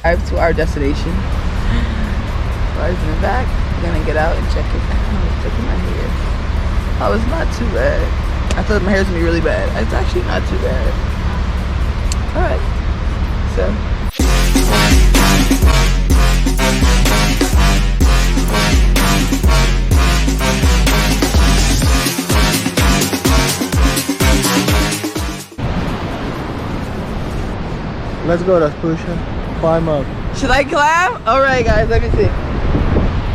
Drive to our destination. Right in the back. We're gonna get out and check it out. Checking my hair. Oh, it's not too bad. I thought my hair's gonna be really bad. It's actually not too bad. Alright. So let's go, let's push it. Climb up. should I climb? Alright guys, let me see.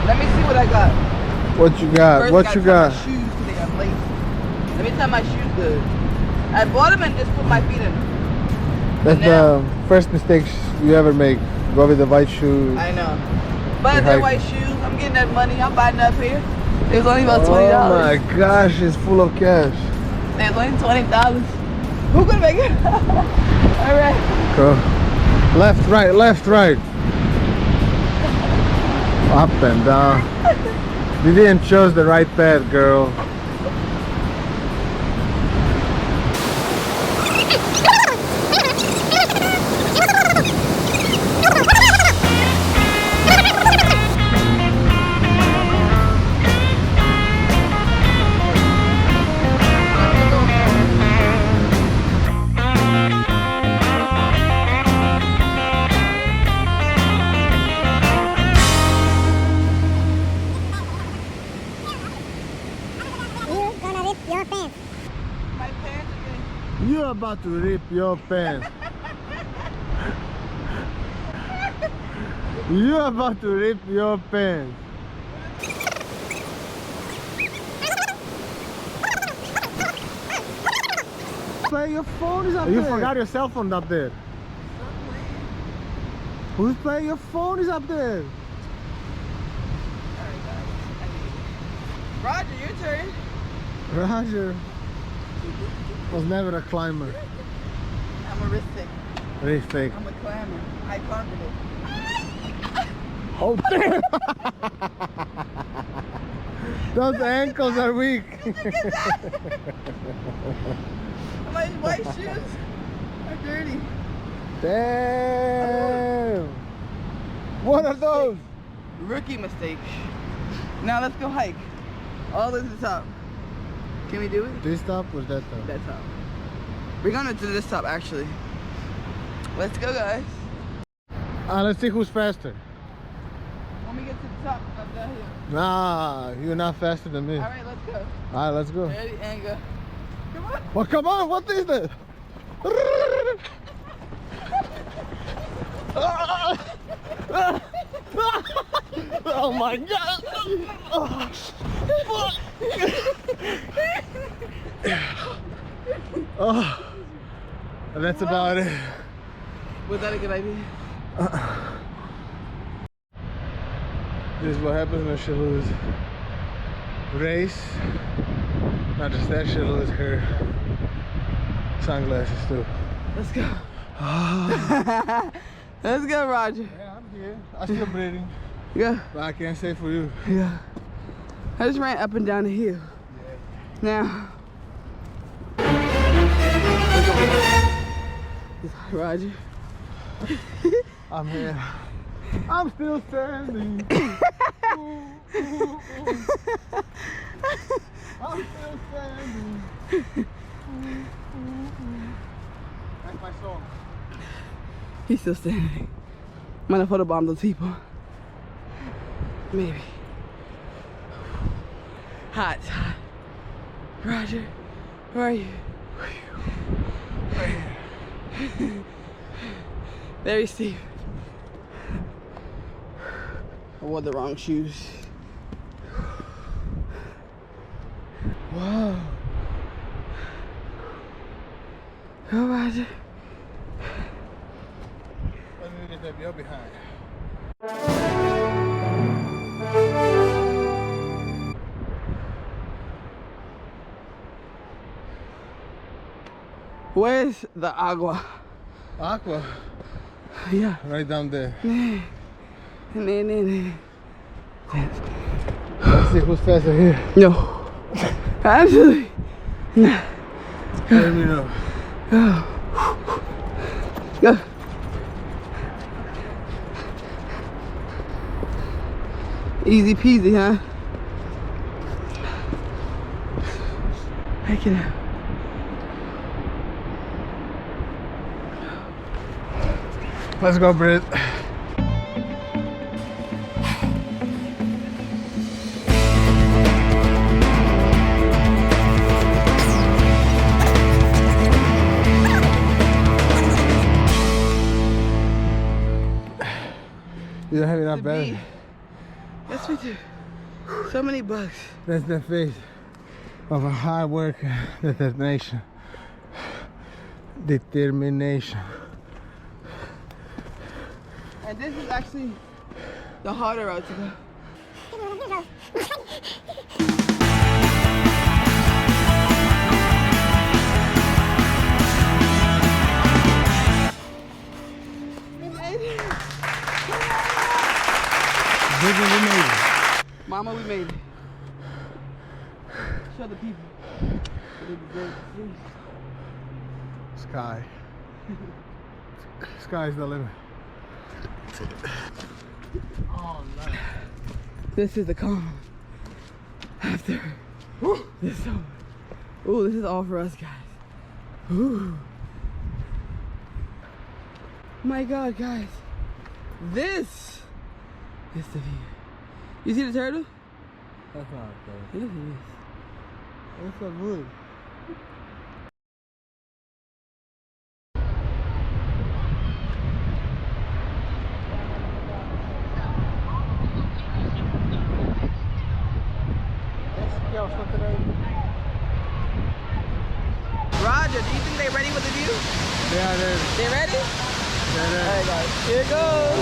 Let me see what I got. What you got? First, What you got? My shoes because they got lace. Let me tie my shoes good. I bought them and just put my feet in them. That's the first mistake you ever make. Go with the white shoes. I know. But they're white shoes. I'm getting that money. I'm buying that pair. It was only about $20. Oh my gosh, it's full of cash. It was only $20. Who could make it? Alright. Go. Left, right, left, right. Up and down. You didn't choose the right path, girl. You're about to rip your pants. You're about to rip your pants. Play, your phone is up there. You forgot your cell phone up there. Who's playing? Your phone is up there. Roger, your turn. Roger was never a climber. I'm a risk taker. Risk taker. I'm a climber. High confidence. Oh damn! Those ankles are weak. My white shoes are dirty. Damn! What are those? Rookie mistake. Now let's go hike. All the way to the top. Can we do it? This top or that top? That top. We're gonna do this top actually. Let's go, guys. Let's see who's faster. When we get to the top, up that hill. Nah, you're not faster than me. Alright, let's go. Alright, let's go. Ready and go. Come on. Well, come on, what is that? Oh my god! Oh, that's about it. Was that a good idea? This is what happens when she loses race. Not just that, she loses her sunglasses too. Let's go. Let's go, Roger. Yeah, I'm here. I'm still breathing. Yeah. But I can't say for you. Yeah. I just ran up and down the hill. Now. Roger. I'm here. I'm still standing. I'm still standing. That's my song. He's still standing. I'm gonna photobomb those people. Maybe. Hot, hot. Roger, where are you? Very steep. I wore the wrong shoes. Wow. Go, Roger. Let me get that bill behind. Where's the agua? Aqua. Yeah. Right down there. No. Let's see who's faster here. Absolutely. No. Let me know. Go. Easy peasy, huh? Heck it out. Let's go, Britt. You don't have enough belly. Yes, we do. So many bugs. That's the face of a hard work, determination. And this is actually the harder route to go. We made it. Mama, we made it. Show the people. Sky. Sky's the limit. Oh, nice. This is the calm after this summer. Ooh, this is all for us, guys. Ooh. My God, guys. This is the view. You see the turtle? That's not good. Yes, it is. That's a wood. Roger, do you think they're ready with the view? Yeah, They ready? they're Alright guys, here it goes.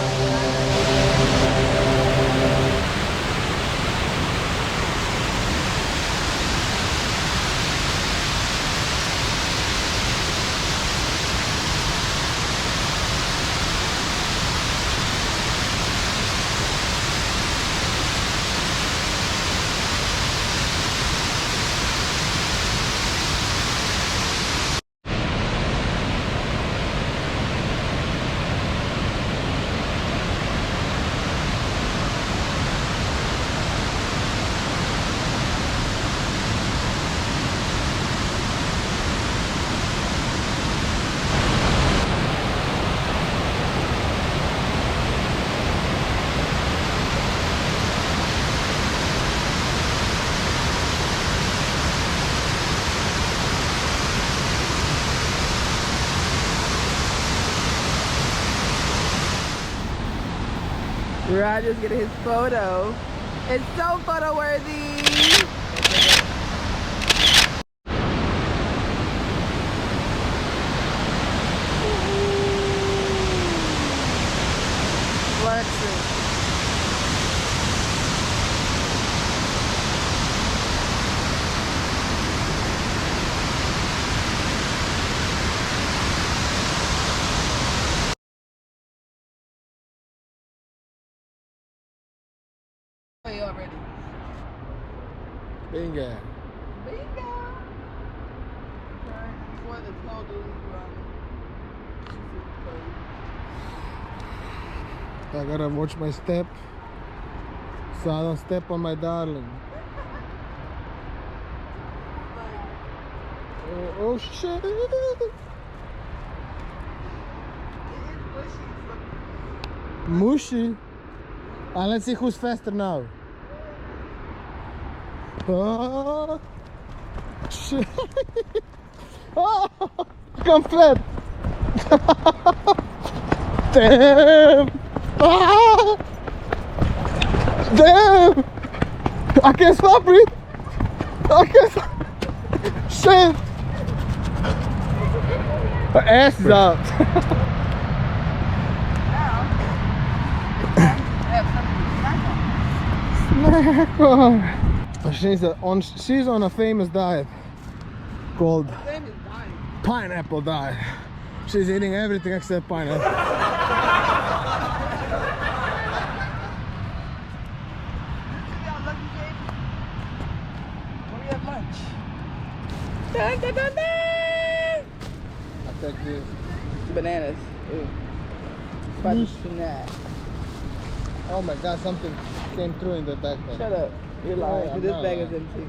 Roger's getting his photo. It's so photo worthy. Flexing. Already. Bingo. Bingo. Okay. Before the snow dudes I gotta watch my step so I don't step on my darling. Oh shit. Mushy. And let's see who's faster now. Oh, shit. Oh, come flat. Damn. Ah. Damn. I can't stop it. I can't stop. Shit. Her ass is out. Snack on. She's on a famous diet called Pineapple diet. She's eating everything except pineapple. Dun, dun, dun, dun. I take this. Bananas. Ooh. Spicy snack. Oh my god, something came through in the backpack. Shut up. You're lying. I'm This not bag lying. is empty.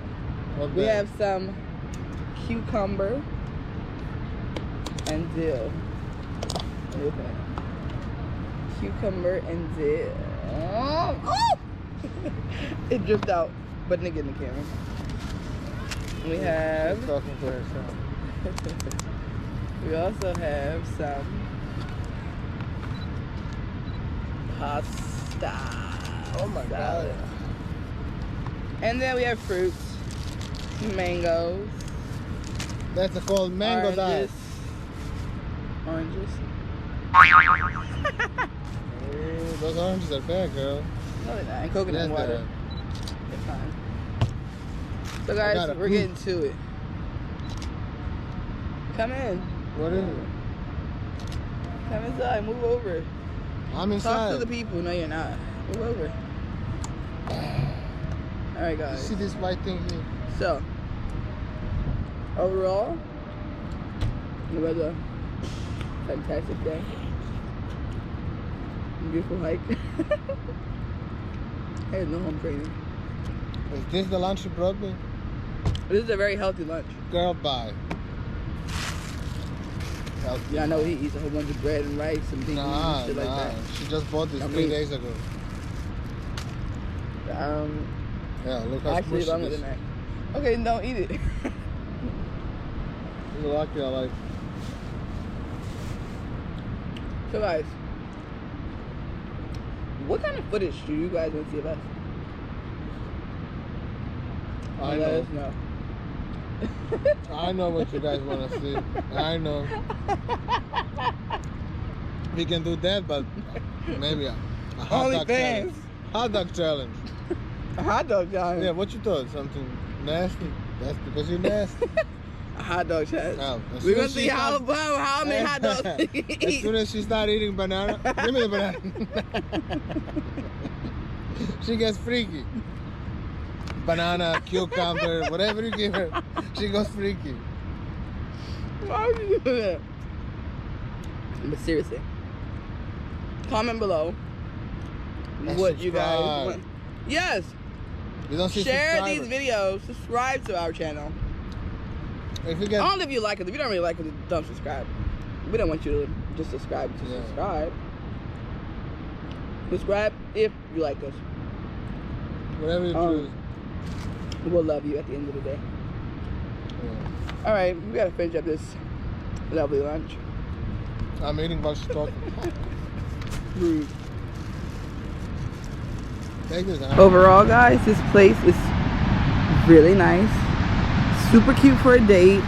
What We bag? have some cucumber and dill. Look at that. Cucumber and dill. Oh! It dripped out, but nigga in the camera. We have. She's talking to herself. We also have some pasta. Oh my god. And then we have fruits, mangoes, That's called mango diet. Oranges. Oh, those oranges are bad, girl. No, they're not. And coconut Yes, water. they They're fine. So I guys, gotta we're poop. getting to it. Come in. What is it? Come inside. Move over. I'm inside. Talk to the people. No, you're not. Move over. All right, You guys. see this white thing here? So, overall, it was a fantastic day. Beautiful hike. I had no home training. Is this the lunch you brought me? This is a very healthy lunch. Girl, bye. Healthy. Yeah, I know he eats a whole bunch of bread and rice and beans Nah, and shit like that. She just bought this I 3 mean- days ago. Yeah, look how Actually, smushy longer it is. than that. Okay, don't eat it. You're lucky I like. So guys, what kind of footage do you guys want to see of us? I Let know. us know. I know what you guys want to see. I know. We can do that, but maybe a hot Only dog fans. challenge. Hot dog challenge. A hot dog challenge. Yeah, what you thought? Something nasty? That's because you're nasty. A hot dog challenge. No, as We're soon gonna as see she how starts- many hot dogs you can As eat. soon as she starts eating banana, give me the banana. She gets freaky. Banana, cucumber, whatever you give her, she goes freaky. Why would you do that? But seriously, comment below And what you guys subscribe. want. Yes, You don't see share these subscribers. videos. Subscribe to our channel. If you get, Only if you like it. If you don't really like it, don't subscribe. We don't want you to just subscribe to Yeah. subscribe. Subscribe if you like us. whatever you choose. We'll love you at the end of the day. Yeah. All right, we gotta finish up this lovely lunch. I'm eating while she's talking. Rude. Take this out. Overall, guys, this place is really nice. Super cute for a date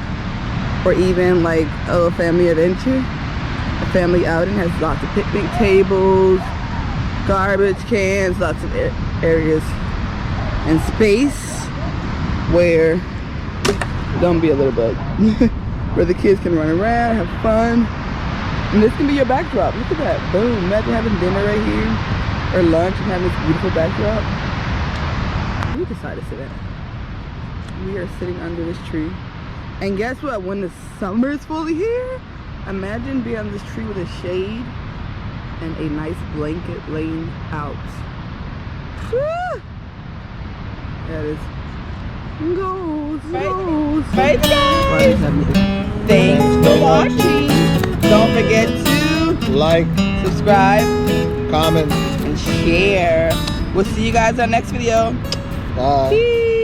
or even like a little family adventure. A family outing has lots of picnic tables, garbage cans, lots of areas and space where, don't be a little bug, where the kids can run around, have fun. And this can be your backdrop. Look at that. Boom. Imagine having dinner right here or lunch and having this beautiful backdrop. We decided to sit at. We are sitting under this tree. And guess what? When the summer is fully here, imagine being under this tree with a shade and a nice blanket laying out. Woo! That is goals. Bye guys. Thanks for watching. Don't forget to Like, subscribe comment, and share. We'll see you guys on next video. bye. Peace.